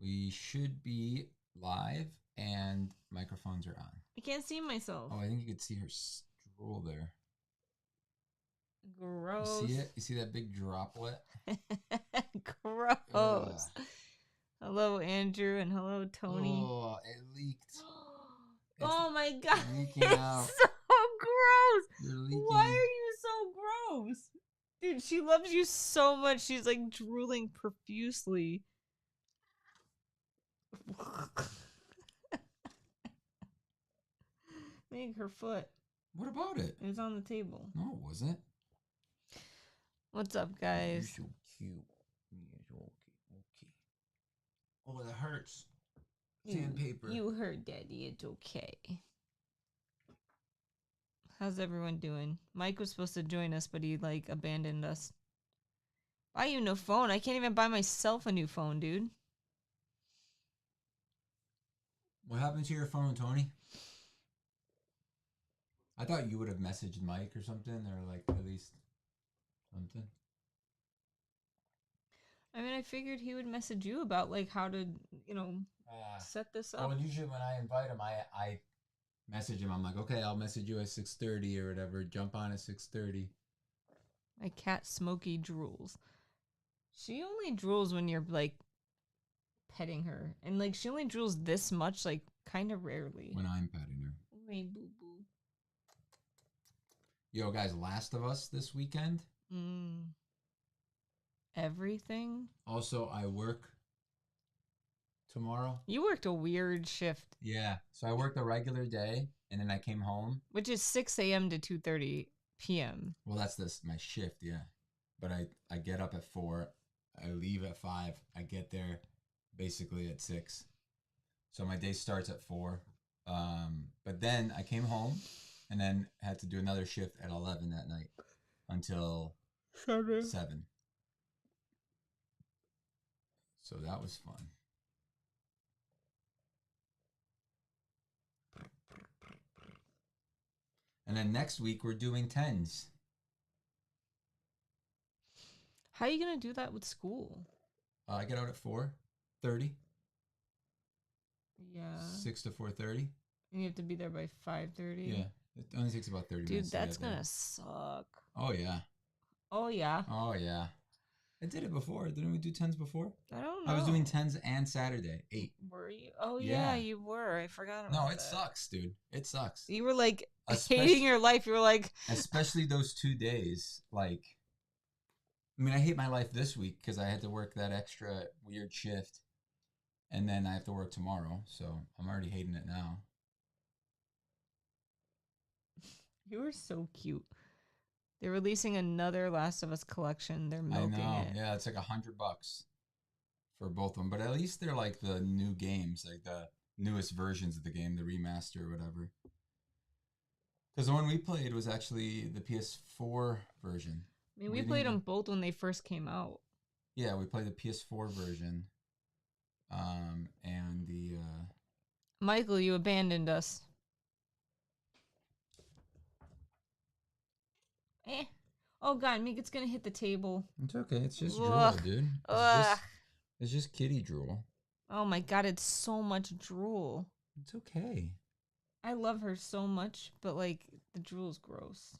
We should be live and microphones are on. I can't see myself. Oh, I think you could see her drool there. Gross. You see it? You see that big droplet? Gross. Ugh. Hello, Andrew, and hello, Tony. Oh, it leaked. Oh my god. Leaking out. It's so gross. You're leaking. Why are you so gross? Dude, she loves you so much. She's like drooling profusely. Make her foot. What about it? It was on the table. No, it wasn't. What's up, guys? You're so cute. Okay. Oh, that hurts. Sandpaper. You heard, Daddy. It's okay. How's everyone doing? Mike was supposed to join us, but he, like, abandoned us. Buy you no phone? I can't even buy myself a new phone, dude. What happened to your phone, Tony? I thought you would have messaged Mike or something, or, like, at least something. I mean, I figured he would message you about, like, how to, set this up. Oh, and usually when I invite him, I message him. I'm like, okay, I'll message you at 6:30 or whatever. Jump on at 6:30. My cat Smokey drools. She only drools when you're, like, petting her. And, like, she only drools this much, like, kind of rarely. When I'm petting her. Hey, boo-boo. Yo, guys, Last of Us this weekend. Everything? Also, I work tomorrow. You worked a weird shift. Yeah. So I worked a regular day, and then I came home. Which is 6 a.m. to 2:30 p.m. Well, that's my shift, yeah. But I get up at 4. I leave at 5. I get there basically at 6. So my day starts at 4. But then I came home and then had to do another shift at 11 that night until 7. So that was fun. And then next week we're doing 10s. How are you going to do that with school? I get out at 4:30. Yeah. 6 to 4:30. And you have to be there by 5:30? Yeah. It only takes about 30 minutes. Dude, that's going to suck. Oh, yeah. Oh, yeah. Oh, yeah. I did it before. Didn't we do 10s before? I don't know. I was doing 10s and Saturday. 8. Were you? Oh, yeah, you were. I forgot about that. No, it sucks, dude. It sucks. You were, like, hating your life. You were like... Especially those 2 days. Like, I mean, I hate my life this week because I had to work that extra weird shift. And then I have to work tomorrow. So I'm already hating it now. You were so cute. They're releasing another Last of Us collection. They're milking it. Yeah, it's like $100 for both of them. But at least they're like the new games, like the newest versions of the game, the remaster or whatever. Because the one we played was actually the PS4 version. I mean, we played them both when they first came out. Yeah, we played the PS4 version. And the... Michael, you abandoned us. Oh, God, Meek's going to hit the table. It's okay. It's just drool, dude. It's just kitty drool. Oh, my God, it's so much drool. It's okay. I love her so much, but, like, the drool's gross.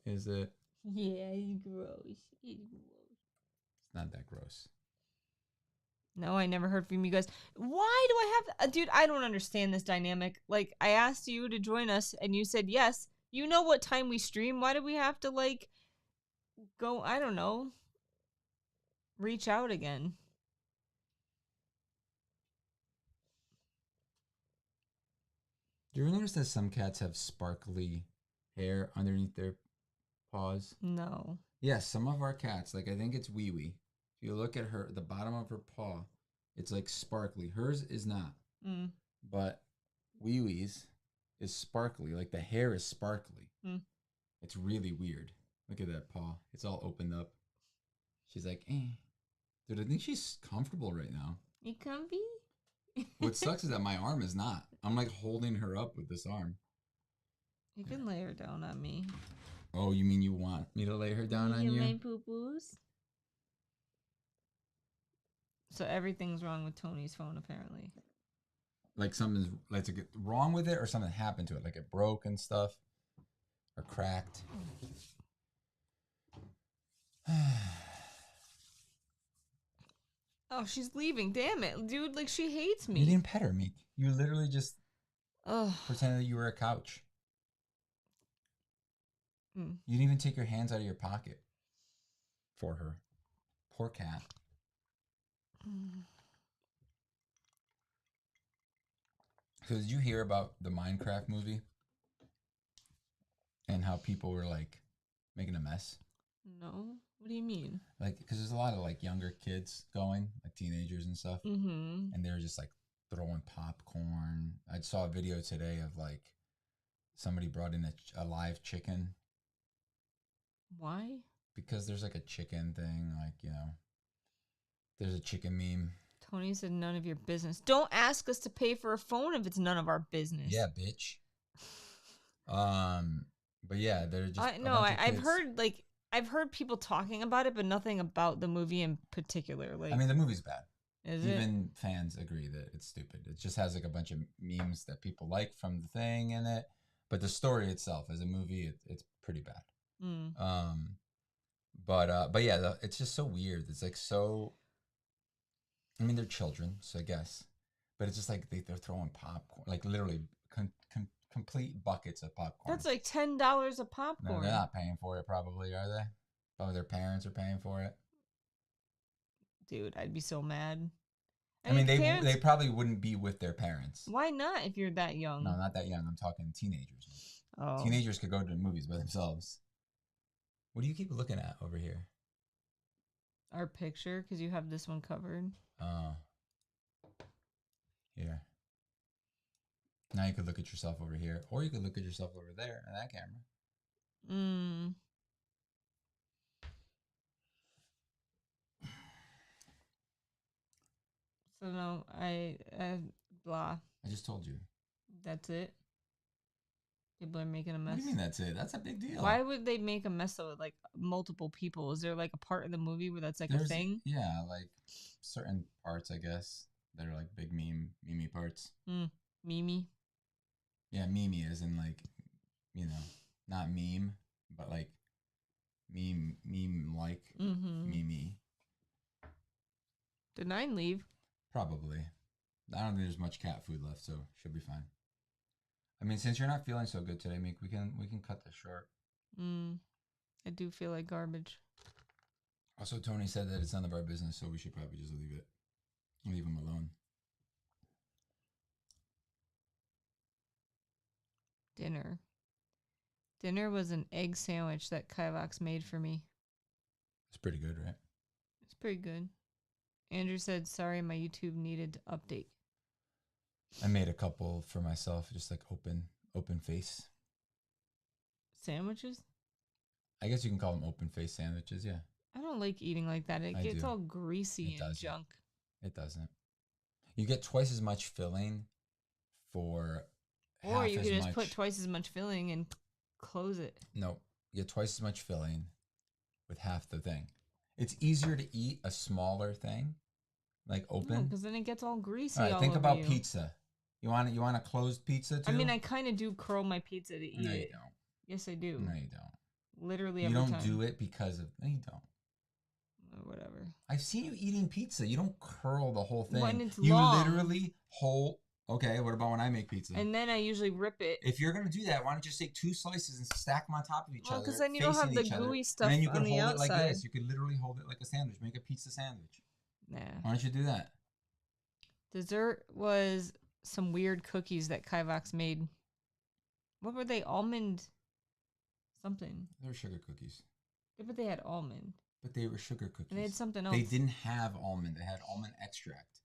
Is it? Yeah, it's gross. It's gross. It's not that gross. No, I never heard from you guys. Why do I have... Dude, I don't understand this dynamic. Like, I asked you to join us, and you said yes. You know what time we stream. Why do we have to, like, go... I don't know. Reach out again. Do you ever notice that some cats have sparkly hair underneath their paws? No. Yes, some of our cats, like I think it's Wee Wee. If you look at her, the bottom of her paw, it's like sparkly. Hers is not. But Wee Wee's is sparkly. Like the hair is sparkly. It's really weird. Look at that paw. It's all opened up. She's like, eh. Dude, I think she's comfortable right now. You comfy? What sucks is that my arm is not. I'm like holding her up with this arm. You can lay her down on me. Oh, you mean you want me to lay her down on you? My poo-poos? So everything's wrong with Tony's phone, apparently. Like something's like wrong with it, or something happened to it, like it broke and stuff, or cracked. Oh, she's leaving. Damn it, dude. Like, she hates me. You didn't pet her, Meek. You literally just Ugh. pretended that you were a couch. You didn't even take your hands out of your pocket for her. Poor cat. So did you hear about the Minecraft movie? And how people were like making a mess? No. What do you mean? Like, because there's a lot of like younger kids going, like teenagers and stuff. Mm-hmm. And they're just like throwing popcorn. I saw a video today of like somebody brought in a live chicken. Why? Because there's like a chicken thing, like, you know, there's a chicken meme. Tony said none of your business. Don't ask us to pay for a phone if it's none of our business. Yeah, bitch. But yeah, they're just I've heard people talking about it, but nothing about the movie in particular. Like, I mean, the movie's bad. Even fans agree that it's stupid. It just has like a bunch of memes that people like from the thing in it, but the story itself as a movie, it's pretty bad. But yeah, it's just so weird. It's like so. I mean, they're children, so I guess, but it's just like they're throwing popcorn, like literally complete buckets of popcorn. That's like $10 a popcorn. No, they're not paying for it, probably, are they? Probably their parents are paying for it. Dude, I'd be so mad. I mean, they probably wouldn't be with their parents. Why not if you're that young? No, not that young. I'm talking teenagers. Oh. Teenagers could go to the movies by themselves. What do you keep looking at over here? Our picture, because you have this one covered. Oh. Here. Now you could look at yourself over here, or you could look at yourself over there in that camera. So no, blah. I just told you. That's it? People are making a mess. What do you mean that's it? That's a big deal. Why would they make a mess of like multiple people? Is there like a part of the movie where that's like a thing? Yeah, like certain parts, I guess, that are like big meme parts. Mimi. Yeah, meme as in like, you know, not meme, but like meme like meme. Did 9 leave? Probably. I don't think there's much cat food left, so should be fine. I mean, since you're not feeling so good today, Meek, we can cut this short. I do feel like garbage. Also, Tony said that it's none of our business, so we should probably just leave it. Leave him alone. Dinner was an egg sandwich that Kivox made for me. It's pretty good, right? It's pretty good. Andrew said, sorry, my YouTube needed to update. I made a couple for myself, just like open face. Sandwiches? I guess you can call them open face sandwiches, yeah. I don't like eating like that. It gets all greasy and junk. It doesn't. You get twice as much filling for or you could just put twice as much filling and close it. No, you get twice as much filling with half the thing. It's easier to eat a smaller thing, like open. Because then it gets all greasy. All right, think about pizza. You want a closed pizza too? I mean, I kind of do curl my pizza to eat it. No, you don't. Yes, I do. No, you don't. Literally every time. You don't do it because of... No, you don't. Whatever. I've seen you eating pizza. You don't curl the whole thing. When it's you long. Literally hold... Okay, what about when I make pizza? And then I usually rip it. If you're going to do that, why don't you just take 2 slices and stack them on top of each other? Because then you don't have the gooey stuff on the outside. And then you can hold it like this. You could literally hold it like a sandwich. Make a pizza sandwich. Nah. Why don't you do that? Dessert was some weird cookies that Kivox made. What were they? Almond something. They were sugar cookies. Yeah, but they had almond. But they were sugar cookies. And they had something else. They didn't have almond. They had almond extract.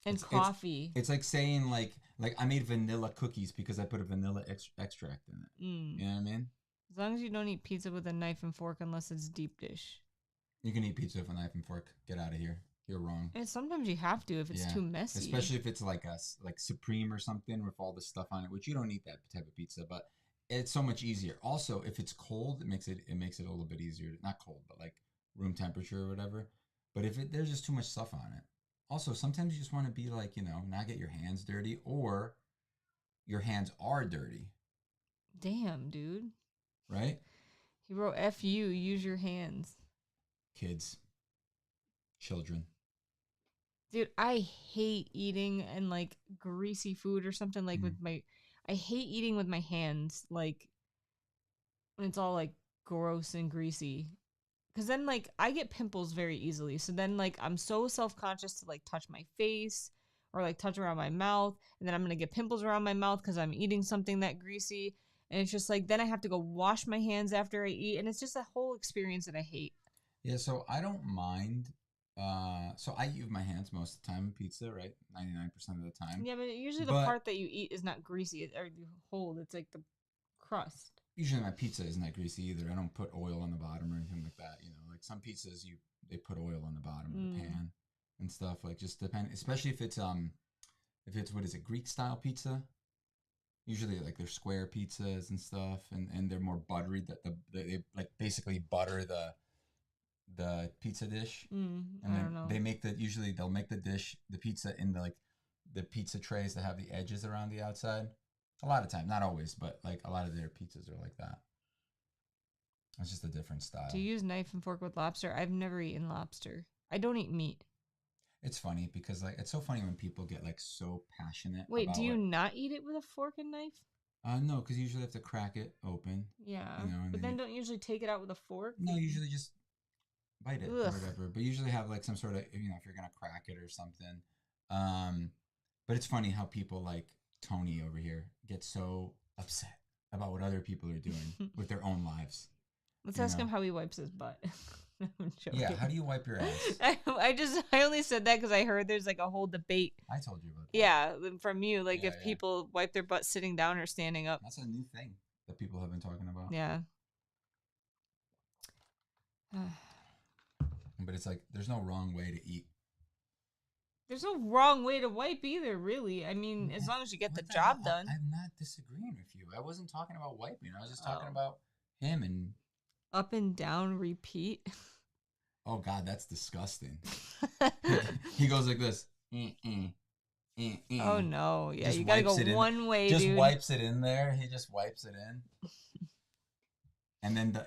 And coffee. It's like saying like I made vanilla cookies because I put a vanilla extract in it. You know what I mean? As long as you don't eat pizza with a knife and fork unless it's deep dish. You can eat pizza with a knife and fork. Get out of here. You're wrong. And sometimes you have to if it's too messy. Especially if it's like Supreme or something with all this stuff on it, which you don't eat that type of pizza, but it's so much easier. Also, if it's cold, it makes it a little bit easier. Not cold, but like room temperature or whatever. But if there's just too much stuff on it. Also, sometimes you just want to be like, not get your hands dirty, or your hands are dirty, Damn, dude. right? He wrote F you, use your hands. Kids, children. Dude, I hate eating and like greasy food or something like Mm. I hate eating with my hands, like when it's all like gross and greasy. Cause then like I get pimples very easily. So then like I'm so self-conscious to like touch my face or like touch around my mouth. And then I'm gonna get pimples around my mouth because I'm eating something that greasy. And it's just like then I have to go wash my hands after I eat. And it's just a whole experience that I hate. Yeah, so I don't mind. So I use my hands most of the time in pizza, right? 99% of the time. Yeah, but usually the But part that you eat is not greasy or you hold. It's like the crust. usually my pizza isn't that greasy either. I don't put oil on the bottom or anything like that. Like some pizzas, they put oil on the bottom of the pan and stuff. Like just depend, especially if it's what is it, Greek style pizza. Usually like they're square pizzas and stuff, and they're more buttery. They like basically butter the pizza dish, and I then don't know. they'll make the pizza in the pizza trays that have the edges around the outside. A lot of times, not always, but like a lot of their pizzas are like that. It's just a different style. Do you use knife and fork with lobster? I've never eaten lobster. I don't eat meat. It's funny because like it's so funny when people get like so passionate. Wait, about do you not eat it with a fork and knife? No, because you usually have to crack it open. Yeah, And but then don't you usually take it out with a fork? No, usually just bite it Ugh. or whatever. But usually have like some sort of, if you're gonna crack it or something. But it's funny how people like Tony over here get so upset about what other people are doing with their own lives. Let's ask him how he wipes his butt. I'm joking. Yeah, how do you wipe your ass? I only said that because I heard there's like a whole debate. I told you about that. Yeah, from you, like if people wipe their butt sitting down or standing up. That's a new thing that people have been talking about. Yeah. But it's like there's no wrong way to eat. There's no wrong way to wipe either, really. I mean, as long as you get the job done. I'm not disagreeing with you. I wasn't talking about wiping. I was just talking about him and up and down repeat. Oh God, that's disgusting. He goes like this. Oh no, yeah, Just you gotta go one way, dude. Just wipes it in there. He just wipes it in, and then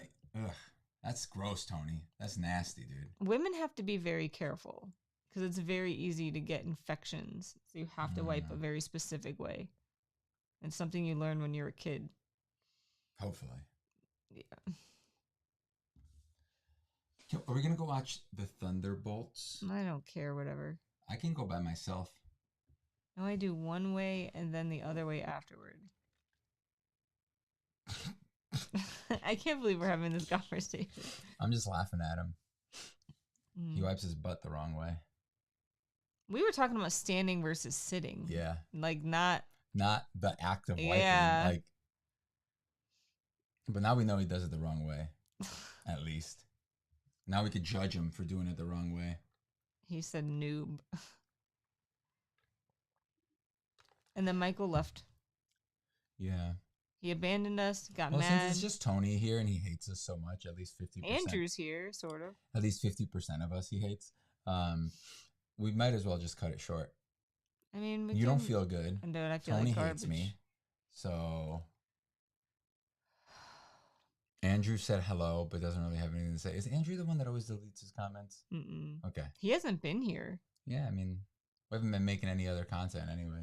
that's gross, Tony. That's nasty, dude. Women have to be very careful because it's very easy to get infections. So you have to wipe a very specific way. It's something you learn when you're a kid. Hopefully. Yeah. Are we gonna go watch the Thunderbolts? I don't care, whatever. I can go by myself. No, I do one way and then the other way afterward. I can't believe we're having this conversation. I'm just laughing at him. He wipes his butt the wrong way. We were talking about standing versus sitting. Yeah. Like not the act of wiping. Yeah. Like, but now we know he does it the wrong way. At least. Now we could judge him for doing it the wrong way. He said noob. And then Michael left. Yeah. He abandoned us, got mad. Since it's just Tony here and he hates us so much, at least 50%. Andrew's here, sort of. At least 50% of us he hates. We might as well just cut it short. I mean, you don't feel good. Dude, I feel Tony like hates me. So Andrew said hello, but doesn't really have anything to say. Is Andrew the one that always deletes his comments? Mm-mm. Okay. He hasn't been here. Yeah, I mean, we haven't been making any other content anyway.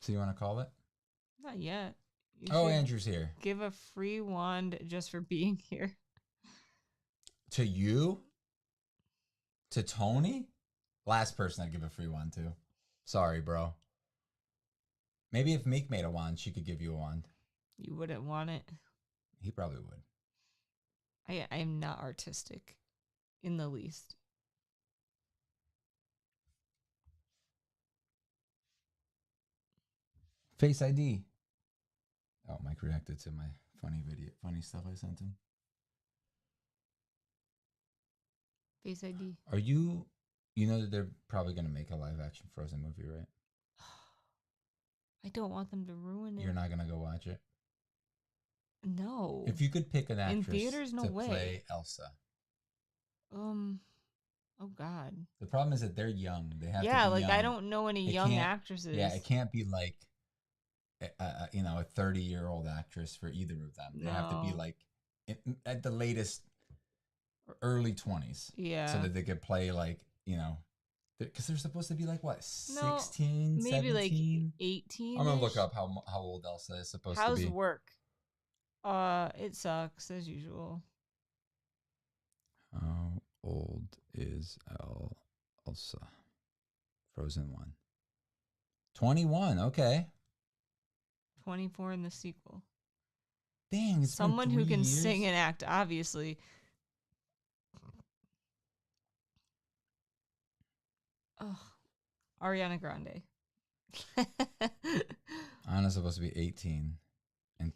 So you want to call it? Not yet. Andrew's here. Give a free wand just for being here. To you? To Tony? Last person I'd give a free wand to. Sorry, bro. Maybe if Meek made a wand, she could give you a wand. You wouldn't want it. He probably would. I am not artistic in the least. Face ID. Oh, Mike reacted to my funny stuff I sent him. Face ID. Are you know that they're probably going to make a live action Frozen movie, right? I don't want them to ruin it. You're not going to go watch it? No. If you could pick an actress in theaters, no to way. play Elsa. Oh God. The problem is that they're young. They have to Yeah, be like young. I don't know any It young can't- actresses. Yeah, it can't be like, you know, a 30-year-old actress for either of them. They have to be No. like at the latest early 20s, so Yeah. that they could play like, you know, because they're supposed to be like what, No, 16, maybe 17? like 18. I'm gonna look up how old Elsa is supposed to How's be. work? It sucks as usual. How old is Elsa? Frozen 1. 21. Okay. 24 in the sequel. Dang, it's Someone been 3 who can years. sing and act, obviously. Oh, Ariana Grande. Anna's supposed to be 18 and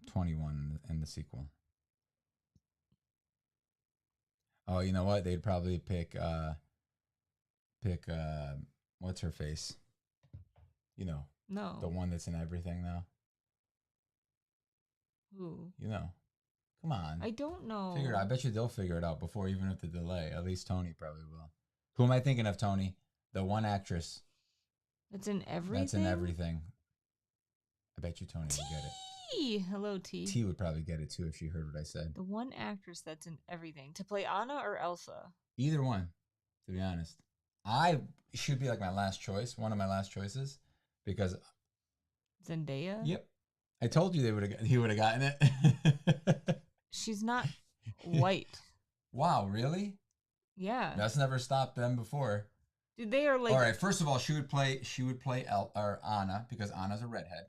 21 in the sequel. Oh, you know what? They'd probably pick what's her face? You know, No. the one that's in everything now. Who? You know. Come on. I don't know. Figure it out. I bet you they'll figure it out before, even with the delay. At least Tony probably will. Who am I thinking of, Tony? The one actress That's in everything? that's in everything. I bet you Tony will get it. T. Hello, T. T would probably get it too if she heard what I said. The one actress that's in everything. To play Anna or Elsa? Either one, to be honest. I should be like my last choice, one of my last choices, because Zendaya? yep, I told you he would have gotten it. She's not white. Wow, really? Yeah. That's never stopped them before. Dude, they are like. All right, first of all, she would play Anna, because Anna's a redhead,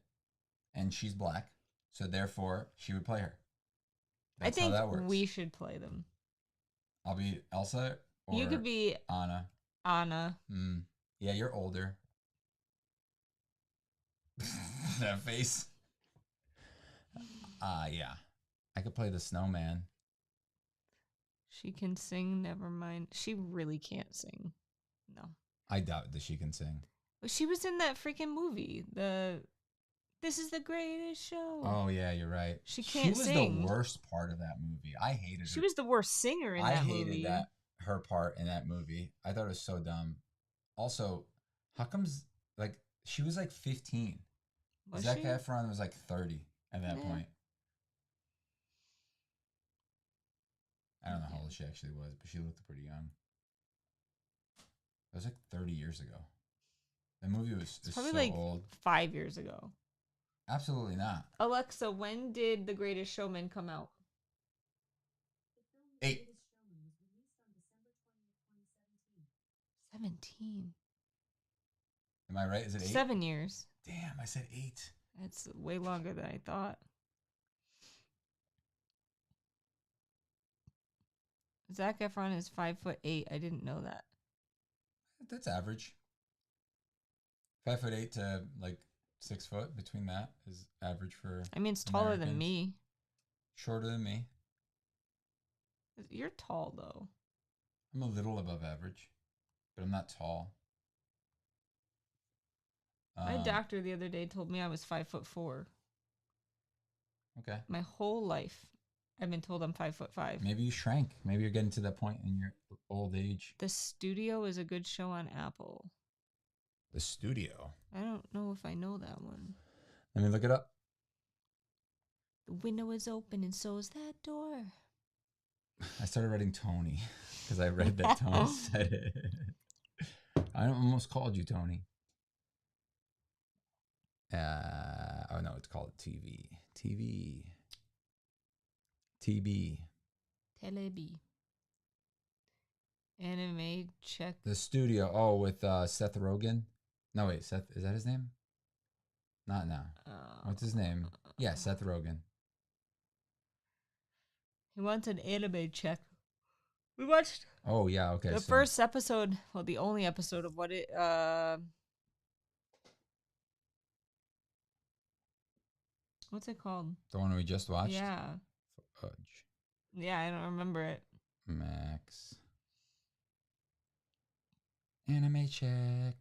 and she's black, so therefore she would play her. That's I think how that works. we should play them. I'll be Elsa, or You could be Anna. Anna. Yeah, you're older. That face. Yeah. I could play the snowman. She can sing, never mind. She really can't sing. No. I doubt that she can sing. But she was in that freaking movie. This is the greatest show. Oh, yeah, you're right. She can't sing. She was the worst part of that movie. I hated her. She was the worst singer in that movie. I hated her part in that movie. I thought it was so dumb. Also, how comes, like, she was like 15. Zac Efron was like 30 at that point. I don't know how old she actually was, but she looked pretty young. That was like 30 years ago. The movie was probably so like old. 5 years ago. Absolutely not. Alexa, when did The Greatest Showman come out? 8. 17. Am I right? Is it 8? 7 years. Damn, I said 8. That's way longer than I thought. Zac Efron is 5'8". I didn't know that. That's average. 5'8" to like 6 foot. Between that is average for. I mean, it's taller than me. Shorter than me. You're tall though. I'm a little above average, but I'm not tall. My doctor the other day told me I was 5'4". Okay. My whole life, I've been told I'm 5'5". Maybe you shrank. Maybe you're getting to that point in your old age. The Studio is a good show on Apple. The Studio? I don't know if I know that one. Let me look it up. The window is open and so is that door. I started writing Tony because I read that Tony said it. I almost called you Tony. Oh no, it's called TV. TB. Telebi. Anime check. The Studio. Oh, with Seth Rogen. No, wait, Seth, is that his name? Not now. What's his name? Yeah, Seth Rogen. He wants an anime check. We watched. Oh yeah, okay. The first episode, well, the only episode of what it. What's it called? The one we just watched. Yeah. Fudge. Yeah, I don't remember it. Max. Anime check.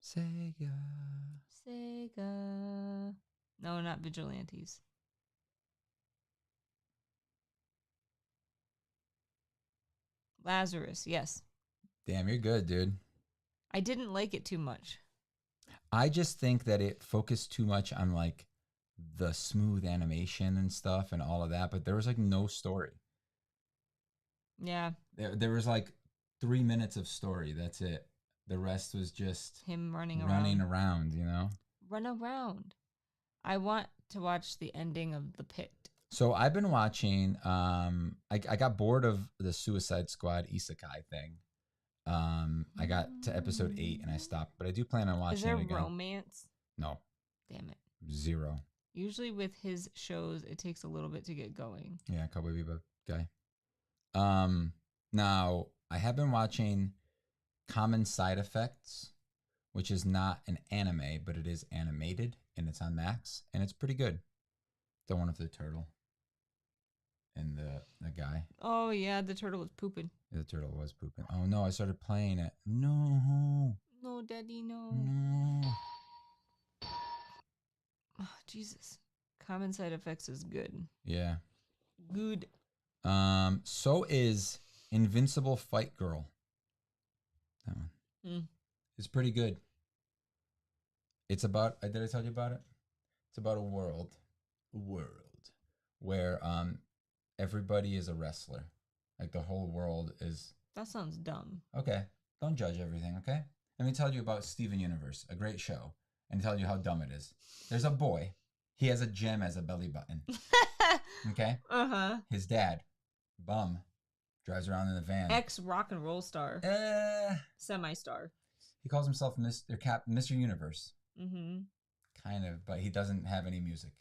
Sega. No, not Vigilantes. Lazarus, yes. Damn, you're good, dude. I didn't like it too much. I just think that it focused too much on like the smooth animation and stuff and all of that, but there was like no story. Yeah. There was like 3 minutes of story. That's it. The rest was just him running around, you know? Run around. I want to watch the ending of The Pit. So I've been watching, I got bored of the Suicide Squad isekai thing. I got to episode 8 and I stopped, but I do plan on watching Is there it again. romance? No. Damn it. 0. Usually with his shows, it takes a little bit to get going. Yeah, Cowboy Bebop guy. Now I have been watching Common Side Effects, which is not an anime, but it is animated and it's on Max and it's pretty good. The one of the turtle and the guy. Oh yeah, the turtle was pooping. The turtle was pooping. Oh no, I started playing it. No. No, Daddy, no. No. Oh, Jesus. Common Side Effects is good. Yeah. Good. So is Invincible Fight Girl. That one. It's pretty good. It's about, did I tell you about it? It's about a world where everybody is a wrestler. Like the whole world is. That sounds dumb. Okay, don't judge everything, okay? Let me tell you about Steven Universe, a great show, and tell you how dumb it is. There's a boy. He has a gem as a belly button. Okay? Uh-huh. His dad, bum, drives around in the van. Ex rock and roll star. Semi-star. He calls himself Mr. Universe. Mm-hmm. Kind of, but he doesn't have any music.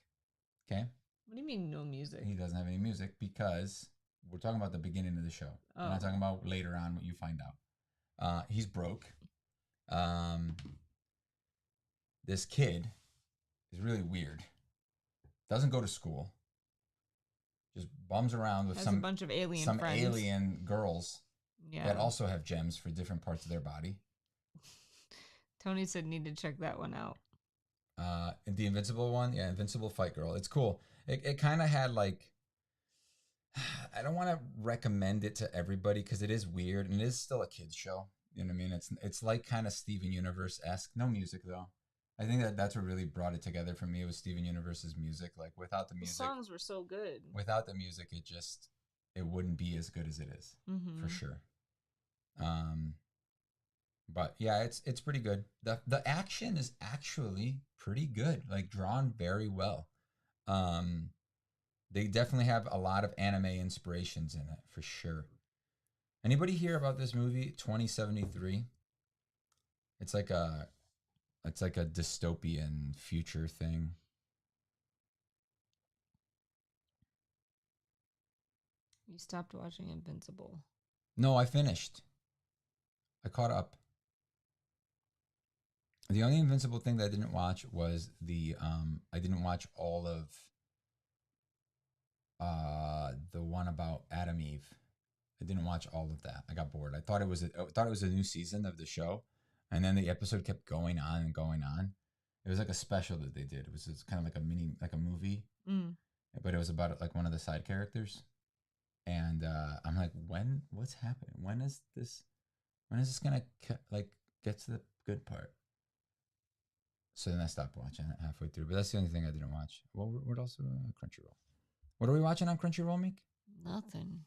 Okay? What do you mean no music? He doesn't have any music because we're talking about the beginning of the show. Oh. We're not talking about later on what you find out. He's broke. This kid is really weird. Doesn't go to school. Just bums around with a bunch of alien friends. Alien girls that also have gems for different parts of their body. Tony said need to check that one out. The Invincible one, yeah, Invincible Fight Girl. It's cool. It kind of had like, I don't want to recommend it to everybody because it is weird and it is still a kids show. You know what I mean? It's like kind of Steven Universe-esque. No music though. I think that's what really brought it together for me was Steven Universe's music. Like without the music, the songs were so good. Without the music, it wouldn't be as good as it is for sure. But yeah, it's pretty good. The action is actually pretty good, like drawn very well. They definitely have a lot of anime inspirations in it for sure. Anybody hear about this movie 2073? It's like a dystopian future thing. You stopped watching Invincible. No, I finished. I caught up. The only Invincible thing that I didn't watch was I didn't watch all of the one about Adam Eve. I didn't watch all of that. I got bored. I thought it was a new season of the show, and then the episode kept going on and going on. It was like a special that they did. It was kind of like a movie, but it was about like one of the side characters. And I'm like, what's happening? When is this gonna like get to the good part? So then I stopped watching it halfway through. But that's the only thing I didn't watch. What else? Crunchyroll. What are we watching on Crunchyroll, Meek? Nothing?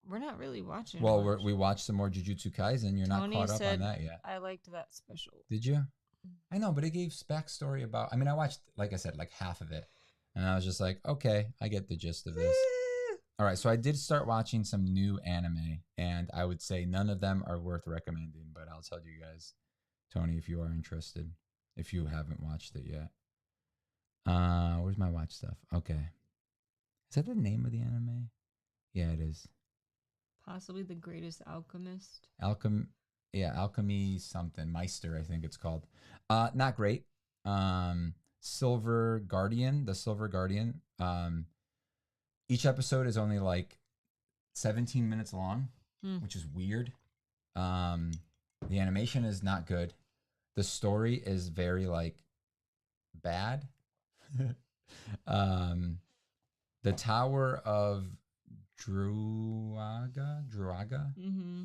We're not really watching. Well, we watched some more Jujutsu Kaisen. You're Tony not caught up on that yet. I liked that special. Did you? I know, but it gave backstory about. I mean, I watched, like I said, like half of it, and I was just like, okay, I get the gist of this. All right, so I did start watching some new anime, and I would say none of them are worth recommending, but I'll tell you guys, Tony, if you are interested, if you haven't watched it yet. Where's my watch stuff? Okay. Is that the name of the anime? Yeah, it is. Possibly The Greatest Alchemist. Alchemy something. Meister, I think it's called. Not great. The Silver Guardian. Each episode is only like 17 minutes long, which is weird. The animation is not good. The story is very like bad. The Tower of Druaga. Mm-hmm.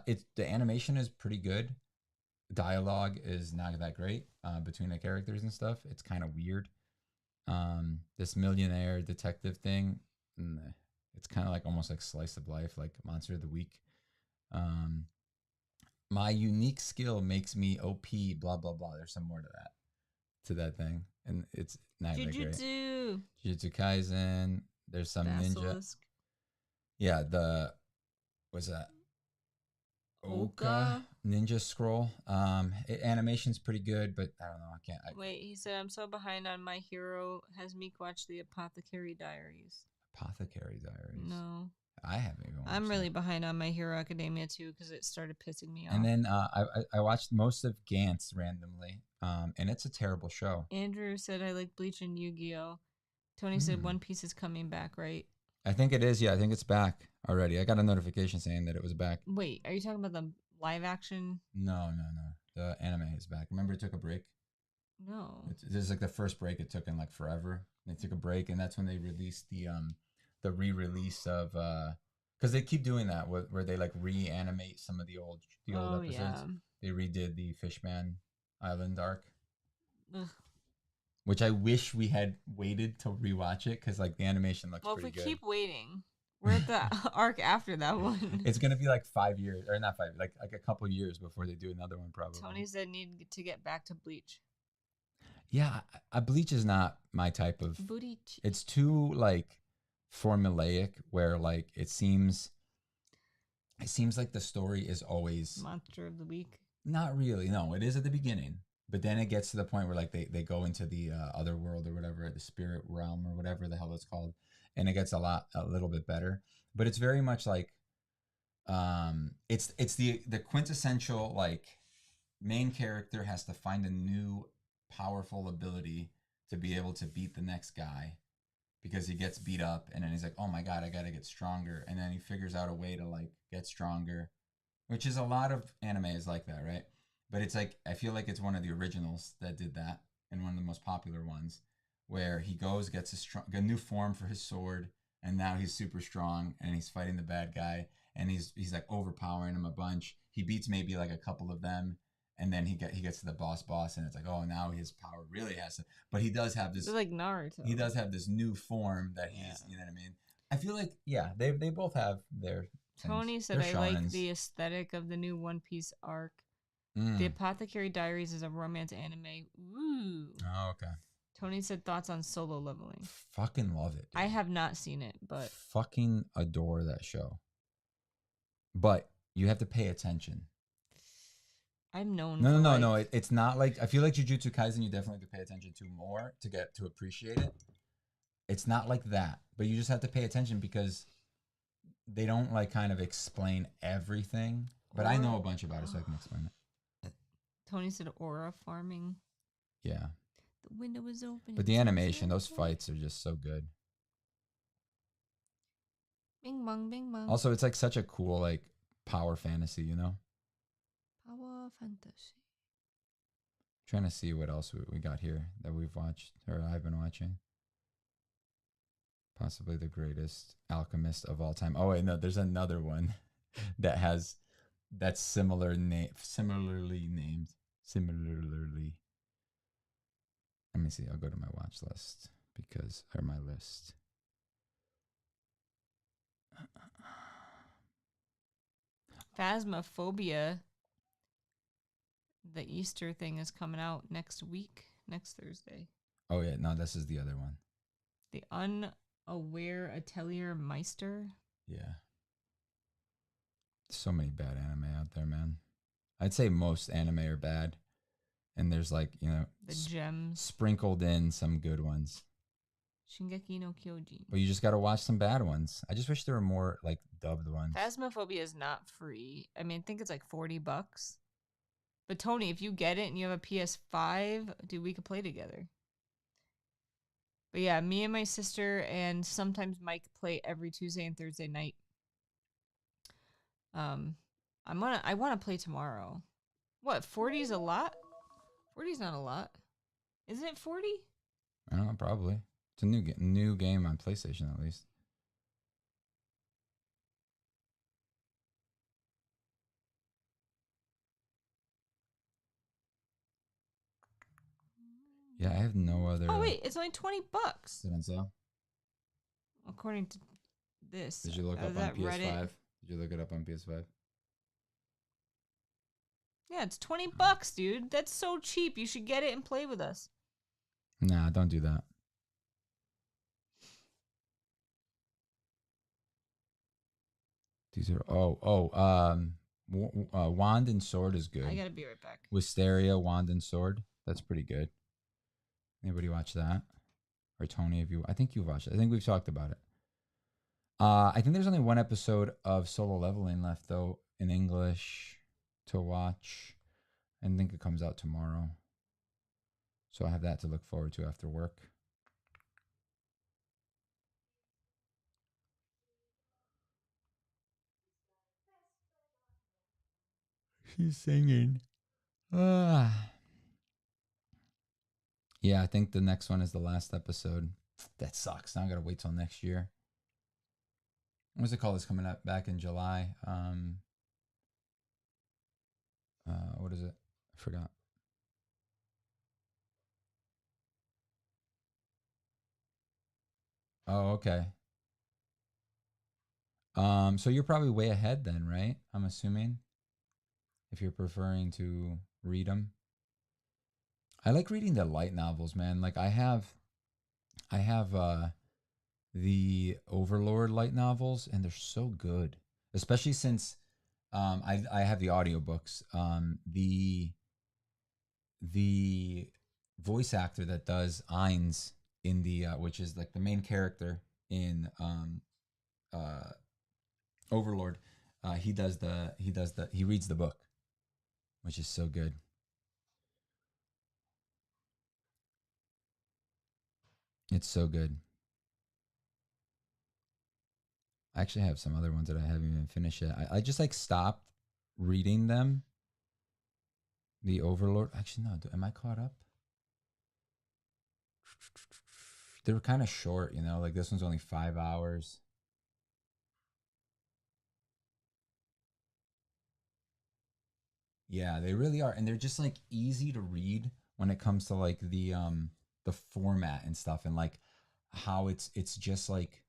It's the animation is pretty good. Dialogue is not that great between the characters and stuff. It's kind of weird. This millionaire detective thing, it's kind of like almost like slice of life, like Monster of the Week. My unique skill makes me OP. Blah blah blah. There's some more to that thing, and it's not that great. Jujutsu Kaisen. There's some Basilisk. ninja. Yeah, what's that? Oka Ninja Scroll. Animation's pretty good, but I don't know. I can't. Wait, he said, I'm so behind on My Hero. Has Meek watched the Apothecary Diaries? Apothecary Diaries? No. I haven't even watched I'm really behind on My Hero Academia, too, because it started pissing me off. And then I watched most of Gantz randomly, and it's a terrible show. Andrew said, I like Bleach and Yu-Gi-Oh! Tony said, One Piece is coming back, right? I think it is. Yeah, I think it's back already. I got a notification saying that it was back. Wait, are you talking about the live action? No. The anime is back. Remember it took a break? No. This is like the first break it took in like forever. They took a break, and that's when they released the re-release of because they keep doing that where they like reanimate some of the old episodes. Yeah. They redid the Fishman Island arc. Ugh. Which I wish we had waited to rewatch it because like the animation looks pretty good. Well, if we keep waiting, we're at the arc after that one. It's gonna be like 5 years, or not 5, like a couple years before they do another one probably. Tony said need to get back to Bleach. Yeah, Bleach is not my type of. Bleach. It's too like formulaic, where like it seems like the story is always Monster of the Week. Not really. No, it is at the beginning. But then it gets to the point where like they go into the other world or whatever, the spirit realm or whatever the hell it's called, and it gets a little bit better. But it's very much like, it's the quintessential like main character has to find a new powerful ability to be able to beat the next guy because he gets beat up, and then he's like, oh my god, I gotta get stronger, and then he figures out a way to like get stronger, which is a lot of anime is like that, right? But it's like, I feel like it's one of the originals that did that, and one of the most popular ones, where he goes, gets a new form for his sword, and now he's super strong, and he's fighting the bad guy, and he's like overpowering him a bunch. He beats maybe like a couple of them, and then he gets to the boss, and it's like, oh, now his power really has to. But he does have this. It's like Naruto. He does have this new form that he's, you know what I mean? I feel like, yeah, they both have their. Tony said, I like the aesthetic of the new One Piece arc. The Apothecary Diaries is a romance anime. Ooh. Oh, okay. Tony said thoughts on Solo Leveling. Fucking love it. Dude. I have not seen it, but fucking adore that show. But you have to pay attention. I'm known. No. It's not like, I feel like Jujutsu Kaisen. You definitely have to pay attention to more to get to appreciate it. It's not like that, but you just have to pay attention because they don't like kind of explain everything. But I know a bunch about it, so I can explain it. Tony said aura farming. Yeah. The window is open. But the animation, those fights are just so good. Bing bong, bing bong. Also, it's like such a cool like power fantasy, you know? Power fantasy. Trying to see what else we got here that we've watched, or I've been watching. Possibly the greatest alchemist of all time. Oh wait, no, there's another one that's similarly named. Let me see. I'll go to my watch list or my list. Phasmophobia. The Easter thing is coming out next Thursday. Oh yeah, no, this is the other one. The Unaware Atelier Meister. Yeah. So many bad anime out there, man. I'd say most anime are bad. And there's like, you know, the gems sprinkled in some good ones. Shingeki no Kyojin. But you just got to watch some bad ones. I just wish there were more like dubbed ones. Phasmophobia is not free. I mean, I think it's like $40. But Tony, if you get it and you have a PS5, dude, we could play together. But yeah, me and my sister and sometimes Mike play every Tuesday and Thursday night. I want to play tomorrow. What, 40 is a lot? 40 is not a lot. Isn't it 40? I don't know, probably. It's a new game on PlayStation, at least. Yeah, I have no other. Oh wait, it's only $20. Is it on sale? According to this. Did you look up on that PS5? Reddit? Did you look it up on PS5? Yeah, it's $20, dude. That's so cheap. You should get it and play with us. Nah, don't do that. These are Wand and Sword is good. I gotta be right back. Wisteria, Wand and Sword. That's pretty good. Anybody watch that? Or Tony, if you, I think you've watched it. I think we've talked about it. I think there's only one episode of Solo Leveling left though in English to watch. I think it comes out tomorrow. So I have that to look forward to after work. She's singing. Ah. Yeah, I think the next one is the last episode. That sucks. Now I gotta wait till next year. What's it called? It's coming up back in July. What is it? I forgot. Oh, okay. So you're probably way ahead then, right? I'm assuming. If you're preferring to read them. I like reading the light novels, man. Like I have the Overlord light novels and they're so good. Especially since I have the audiobooks. The voice actor that does Ainz in the which is like the main character in Overlord, he reads the book, which is so good. It's so good. I actually have some other ones that I haven't even finished yet. I just like stopped reading them. The Overlord. Actually, no. Am I caught up? They were kind of short, you know. Like this one's only 5 hours. Yeah, they really are, and they're just like easy to read when it comes to like the format and stuff, and like how it's just like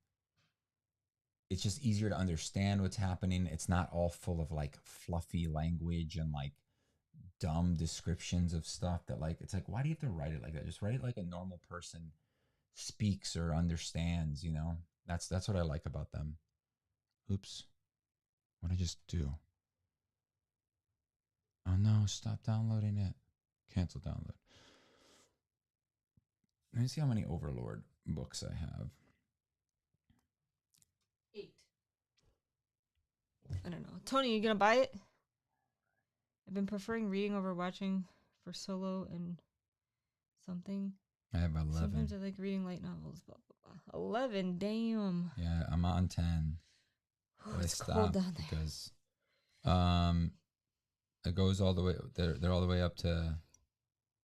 it's just easier to understand what's happening. It's not all full of like fluffy language and like dumb descriptions of stuff that like it's like why do you have to write it like that? Just write it like a normal person speaks or understands, you know? That's what I like about them. Oops. What did I just do? Oh no, stop downloading it. Cancel download. Let me see how many Overlord books I have. 8. I don't know. Tony, you gonna buy it? I've been preferring reading over watching for Solo and something. I have 11. Sometimes I like reading light novels. Blah, blah, blah. 11, damn. Yeah, I'm on 10. Oh, But it's I cold stopped down there. because it goes all the way. They're all the way up to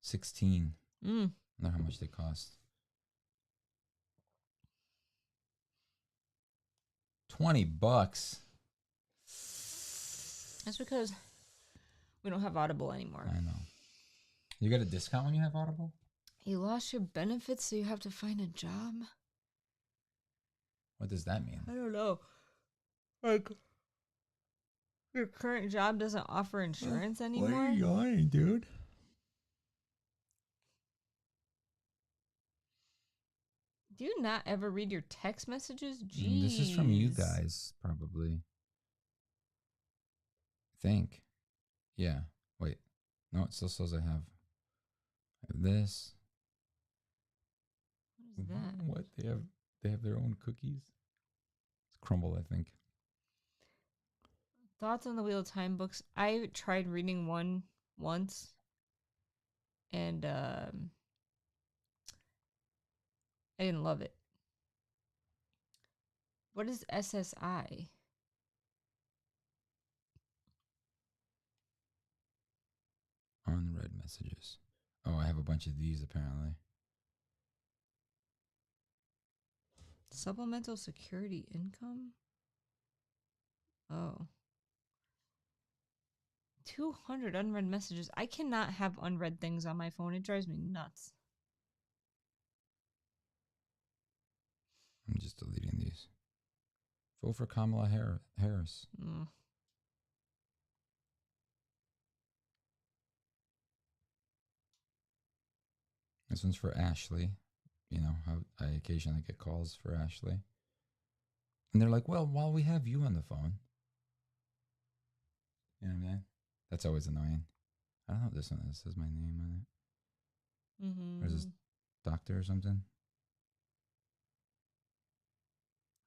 16. I don't know how much they cost. $20. That's because we don't have Audible anymore. I know. You get a discount when you have Audible? You lost your benefits, so you have to find a job? What does that mean? I don't know. Like, your current job doesn't offer insurance anymore? Why are you yawning, dude? Do you not ever read your text messages? Jeez. This is from you guys, probably. I think. Yeah. Wait. No, it still says I have this. What is that? What? They have their own cookies? It's Crumble, I think. Thoughts on the Wheel of Time books. I tried reading one once. And I didn't love it. What is SSI? Unread messages. Oh, I have a bunch of these apparently. Supplemental security income? Oh. 200 unread messages. I cannot have unread things on my phone. It drives me nuts. I'm just deleting these. Vote for Kamala Harris. This one's for Ashley. You know how I occasionally get calls for Ashley. And they're like, well, while we have you on the phone. You know what I mean? That's always annoying. I don't know what this one is. It says my name on it. Mm-hmm. Or is this doctor or something?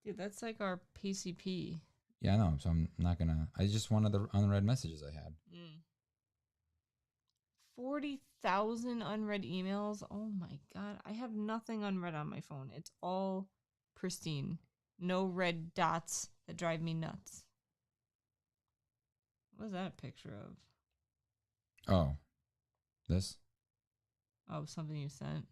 Dude, that's like our PCP. Yeah, I know. So I'm not going to. I just wanted the unread messages I had. 40,000 unread emails. Oh my God. I have nothing unread on my phone. It's all pristine. No red dots that drive me nuts. What is that a picture of? Oh, this? Oh, something you sent.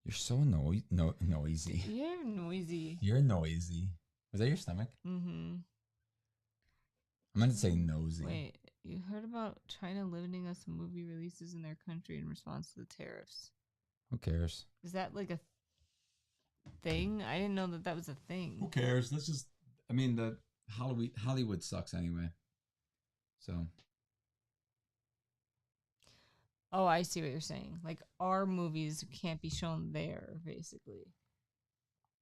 You're so noisy. You're noisy. You're noisy. Was that your stomach? Mm-hmm. I meant to say nosy. Wait, you heard about China limiting us movie releases in their country in response to the tariffs? Who cares? Is that like a thing? I didn't know that was a thing. Who cares? Let's just. I mean, the Hollywood sucks anyway. So. Oh, I see what you're saying. Like, our movies can't be shown there, basically.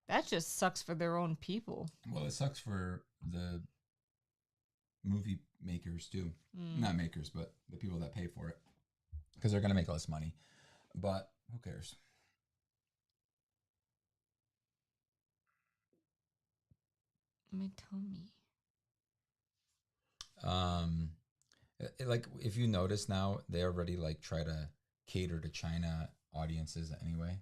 That just sucks for their own people. Well, it sucks for the movie makers too. Not makers, but the people that pay for it, because they're gonna make less money. But who cares? My tummy. Like if you notice now, they already like try to cater to China audiences anyway.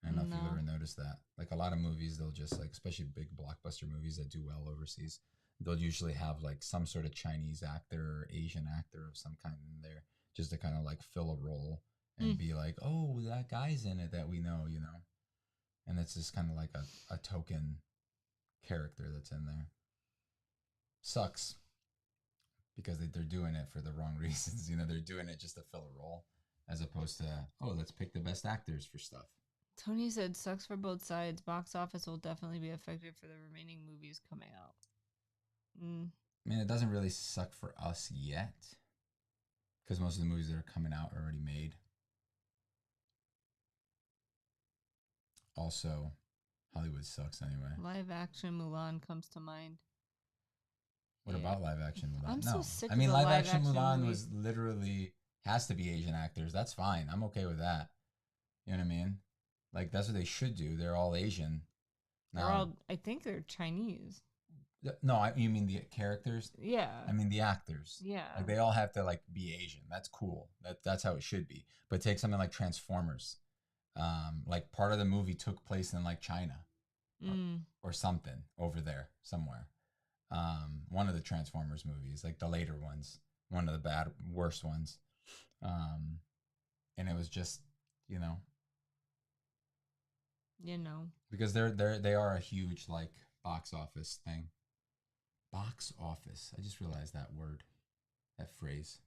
I don't know if you've ever noticed that. Like a lot of movies, they'll just like, especially big blockbuster movies that do well overseas, they'll usually have like some sort of Chinese actor or Asian actor of some kind in there, just to kind of like fill a role and be like, oh, that guy's in it that we know, you know. And it's just kind of like a token character that's in there. Sucks. Because they're doing it for the wrong reasons. You know, they're doing it just to fill a role as opposed to, oh, let's pick the best actors for stuff. Tony said, sucks for both sides. Box office will definitely be affected for the remaining movies coming out. I mean, it doesn't really suck for us yet because most of the movies that are coming out are already made. Also, Hollywood sucks anyway. Live action Mulan comes to mind. What about live action Mulan? I'm so sick I mean, of live action Mulan movies. was literally has to be Asian actors. That's fine. I'm okay with that. You know what I mean? Like that's what they should do. They're all Asian. They're all. I think they're Chinese. No, you mean the characters? Yeah. I mean the actors. Yeah. Like they all have to like be Asian. That's cool. That's how it should be. But take something like Transformers. Like part of the movie took place in like China or something over there somewhere. One of the Transformers movies, like the later ones, one of the worst ones. And it was just, you know, because they are a huge like box office thing. Box office. I just realized that word, that phrase.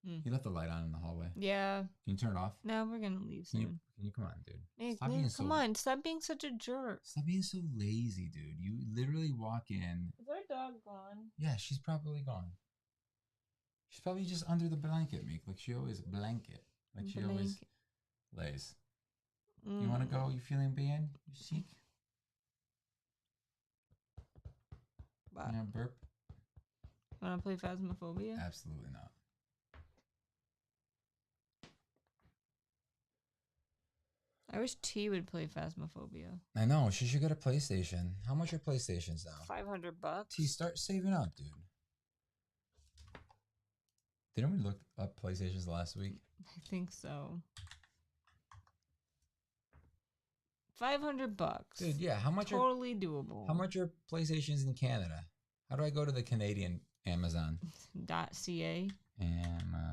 You left the light on in the hallway. Yeah. Can you turn it off? No, we're gonna leave soon. Can you come on, dude? Stop being such a jerk. Stop being so lazy, dude. You literally walk in. Is our dog gone? Yeah, she's probably gone. She's probably just under the blanket, Meek. Like she always always lays. You want to go? You feeling bad? You sick? Wow. You know, burp? Want to play Phasmophobia? Absolutely not. I wish T would play Phasmophobia. I know. She should get a PlayStation. How much are PlayStations now? $500. T, start saving up, dude. Didn't we look up PlayStations last week? I think so. $500. Dude, yeah. How much? Totally doable. How much are PlayStations in Canada? How do I go to the Canadian Amazon? .ca. Amazon.ca.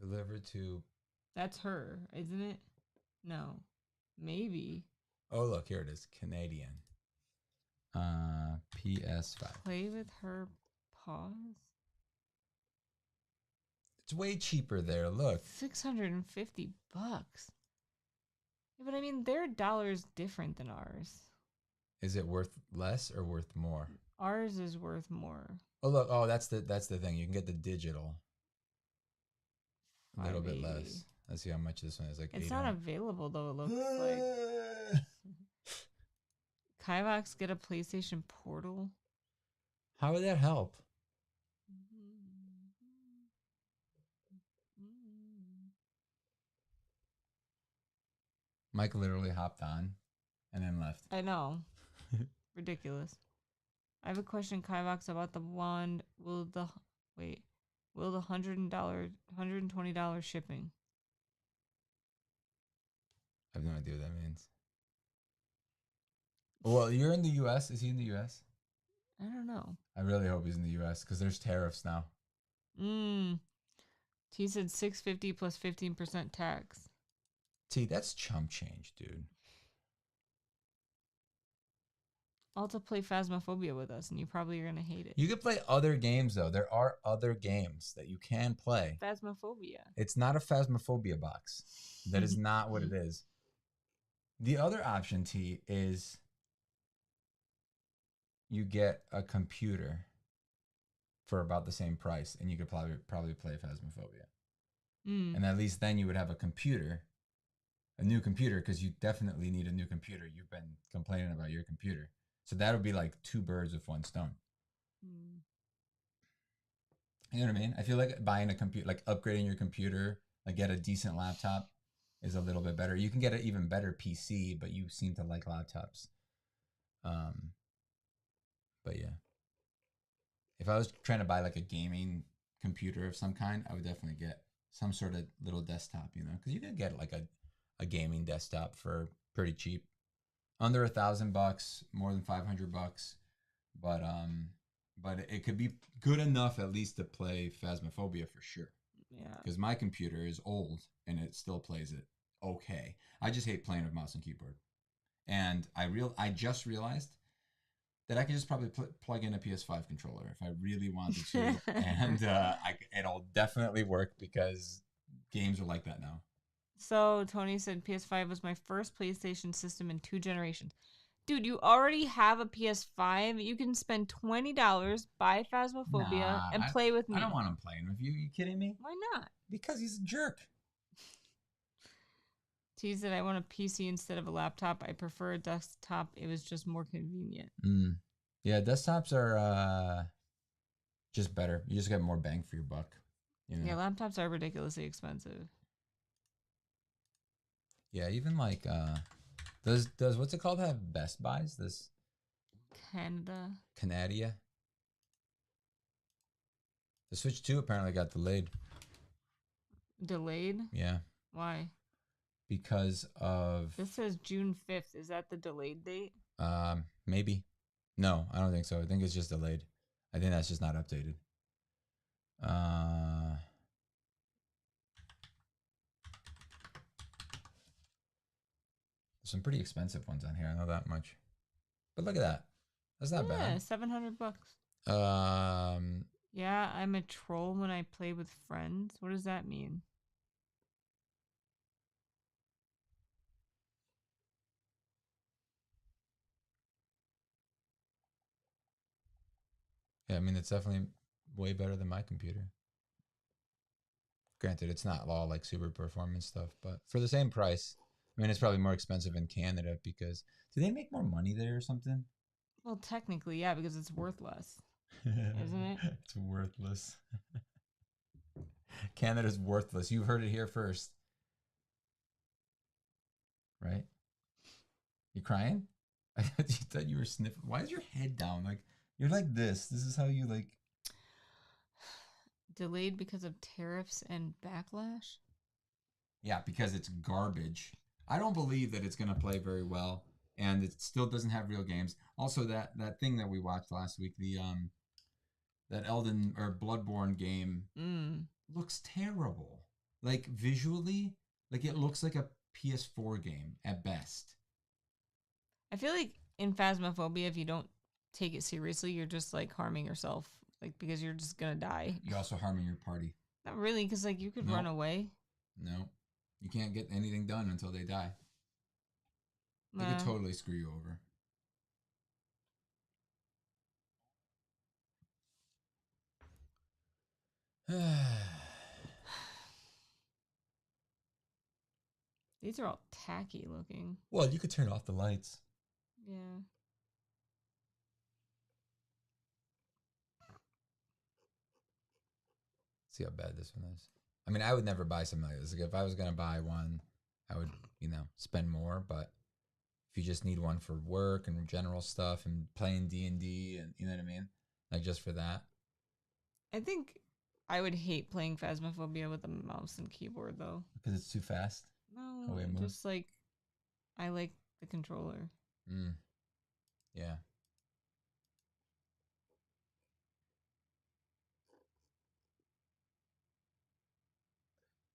Delivered to. That's her, isn't it? No. Maybe. Oh, look, here it is. Canadian. PS5. Play with her paws? It's way cheaper there. Look. $650. Yeah, but I mean, their dollar is different than ours. Is it worth less or worth more? Ours is worth more. Oh look, oh that's the thing. You can get the digital. A little bit 580. less. Let's see how much this one is. Like It's 800. not available though. It looks like. Kivox get a PlayStation Portal. How would that help? Mike literally hopped on and then left. I know. Ridiculous. I have a question, Kivox, about the wand. Will the $120 shipping? I have no idea what that means. Well, you're in the U.S. Is he in the U.S.? I don't know. I really hope he's in the U.S. because there's tariffs now. T said $650 plus 15% tax. T, that's chump change, dude. Also play Phasmophobia with us, and you probably are gonna hate it. You could play other games though. There are other games that you can play. Phasmophobia. It's not a Phasmophobia box. That is not what it is. The other option, T, is you get a computer for about the same price, and you could probably play Phasmophobia. And at least then you would have a computer, a new computer, because you definitely need a new computer. You've been complaining about your computer. So that would be like 2 birds with 1 stone. You know what I mean? I feel like buying a computer, like upgrading your computer, like get a decent laptop is a little bit better. You can get an even better PC, but you seem to like laptops. But yeah. If I was trying to buy like a gaming computer of some kind, I would definitely get some sort of little desktop, you know, because you can get like a gaming desktop for pretty cheap, under $1,000, more than $500. But it could be good enough at least to play Phasmophobia for sure. Yeah. Because my computer is old and it still plays it okay. I just hate playing with mouse and keyboard. And I just realized that I can just probably plug in a PS5 controller if I really wanted to, and it'll definitely work because games are like that now. So Tony said PS5 was my first PlayStation system in 2 generations. Dude, you already have a PS5. You can spend $20, buy Phasmophobia, and play with me. I don't want him playing with you. Are you kidding me? Why not? Because he's a jerk. T said I want a PC instead of a laptop. I prefer a desktop. It was just more convenient. Yeah, desktops are just better. You just get more bang for your buck. You know? Yeah, laptops are ridiculously expensive. Yeah, even like does what's it called have Best Buys? This Canada. The Switch 2 apparently got delayed. Delayed? Yeah. Why? Because of... This says June 5th. Is that the delayed date? Maybe. No, I don't think so. I think it's just delayed. I think that's just not updated. There's some pretty expensive ones on here. I know that much. But look at that. That's not bad. Yeah, $700. Yeah, I'm a troll when I play with friends. What does that mean? Yeah, I mean, it's definitely way better than my computer. Granted, it's not all like super performance stuff, but for the same price, I mean, it's probably more expensive in Canada because do they make more money there or something? Well, technically, yeah, because it's worth less, isn't it? It's worthless. Canada's worthless. You've heard it here first. Right? You crying? I thought you were sniffing. Why is your head down? Like, you're like this. This is how you like... Delayed because of tariffs and backlash? Yeah, because it's garbage. I don't believe that it's going to play very well, and it still doesn't have real games. Also, that thing that we watched last week, that Elden or Bloodborne game, looks terrible. Like visually, like it looks like a PS4 game at best. I feel like in Phasmophobia, if you don't take it seriously, you're just like harming yourself, like because you're just gonna die. You're also harming your party. Not really, because like you could run Nope. away. No. You can't get anything done until they die. They could totally screw you over. These are all tacky looking. Well, you could turn off the lights. Yeah. See how bad this one is. I mean, I would never buy something like this. Like if I was gonna buy one, I would, spend more. But if you just need one for work and general stuff and playing D&D and you know what I mean, like just for that. I think I would hate playing Phasmophobia with a mouse and keyboard though. Because it's too fast. No, just like I like the controller. Yeah.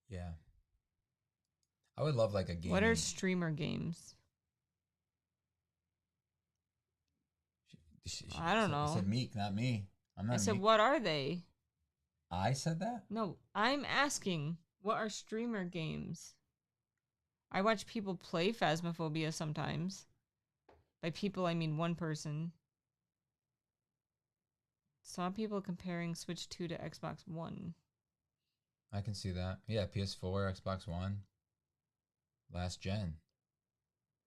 Yeah. I would love like a game. What are streamer games? I don't know. I said Meek, not me. I'm not. I said, Meek. what are they? I said that? No, I'm asking, what are streamer games? I watch people play Phasmophobia sometimes. By people, I mean one person. Saw people comparing Switch 2 to Xbox One. I can see that. Yeah, PS4, Xbox One. Last gen.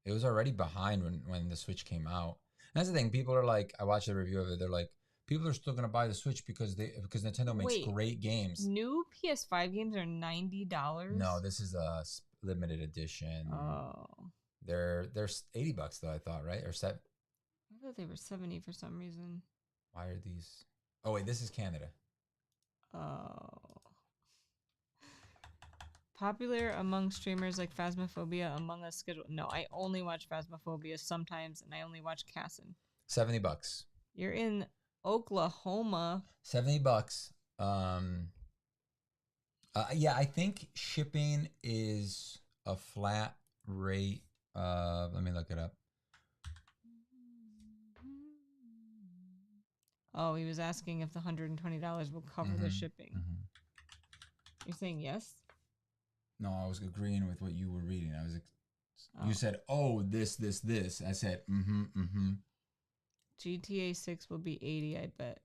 It was already behind when the Switch came out. And that's the thing. People are like, I watched a review of it. They're like, people are still gonna buy the Switch because Nintendo makes great games. New PS5 games are $90. No, this is a limited edition. Oh, they're $80 though. I thought, right? Or set. I thought they were 70 for some reason. Why are these? Oh wait, this is Canada. Oh. Popular among streamers like Phasmophobia, Among Us schedule. No, I only watch Phasmophobia sometimes, and I only watch Cassin. $70. You're in Oklahoma. $70. Yeah, I think shipping is a flat rate. Let me look it up. Oh, he was asking if the $120 will cover the shipping. You're saying yes? No, I was agreeing with what you were reading. You said, "Oh, this." I said, GTA 6 will be 80, I bet.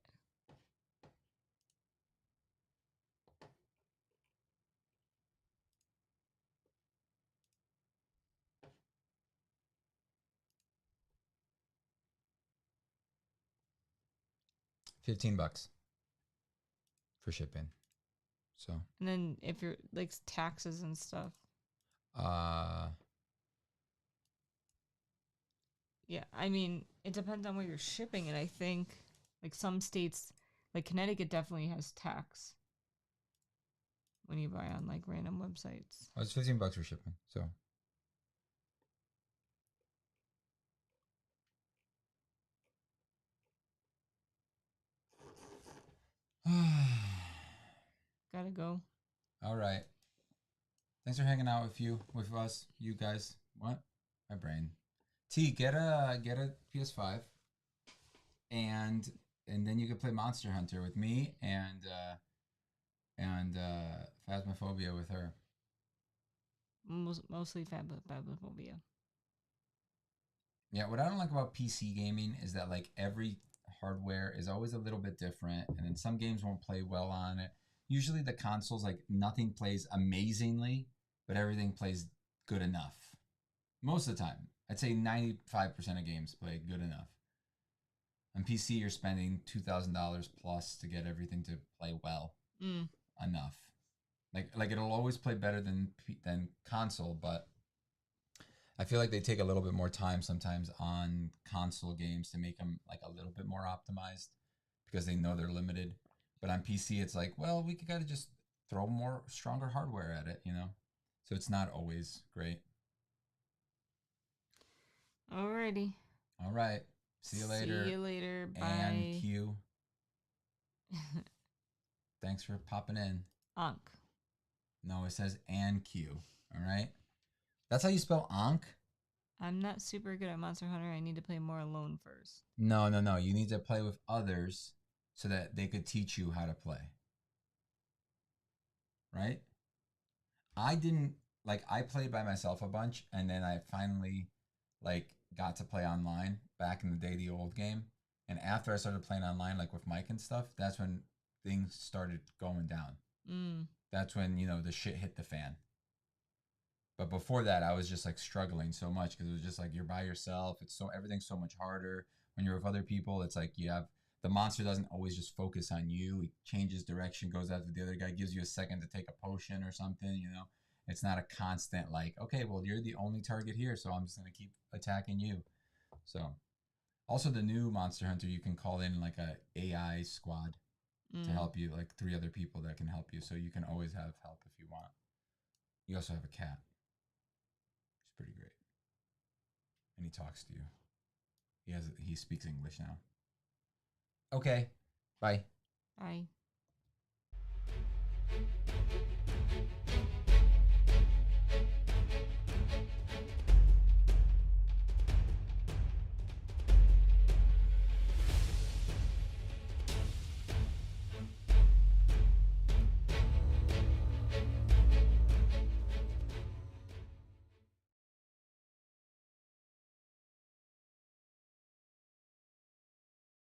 $15 for shipping. So. And then if you're like taxes and stuff. Yeah, I mean, it depends on where you're shipping it, I think. Like some states, like Connecticut definitely has tax when you buy on like random websites. Oh, it's $15 for shipping. So. Gotta go. All right. Thanks for hanging out with us, you guys. What? My brain. T, get a PS5, and then you can play Monster Hunter with me and Phasmophobia with her. Mostly Phasmophobia. Yeah, what I don't like about PC gaming is that like every hardware is always a little bit different, and then some games won't play well on it. Usually the consoles, like nothing plays amazingly, but everything plays good enough. Most of the time. I'd say 95% of games play good enough. On PC, you're spending $2,000 plus to get everything to play well enough. Like it'll always play better than console, but I feel like they take a little bit more time sometimes on console games to make them like a little bit more optimized because they know they're limited. But on PC, it's like, well, we gotta just throw more stronger hardware at it, So it's not always great. Alrighty. All right. See you later. See you later. Bye. And Q. Thanks for popping in. Ankh. No, it says and Q. All right. That's how you spell Ankh? I'm not super good at Monster Hunter. I need to play more alone first. No. You need to play with others so that they could teach you how to play. right? I didn't like I played by myself a bunch and then I finally like got to play online back in the day, the old game. And after I started playing online, like with Mike and stuff, that's when things started going down. Mm. That's when, you know, the shit hit the fan. But before that, I was just like struggling so much because it was just like you're by yourself. It's so everything's so much harder when you're with other people. It's like you have the monster doesn't always just focus on you. He changes direction, goes after the other guy, gives you a second to take a potion or something. You know, it's not a constant like, okay, well you're the only target here, so I'm just gonna keep attacking you. So also the new Monster Hunter, you can call in like a AI squad to Mm. help you, like 3 other people that can help you. So you can always have help if you want. You also have a cat. It's pretty great. And he talks to you. He speaks English now. Okay. Bye. Bye.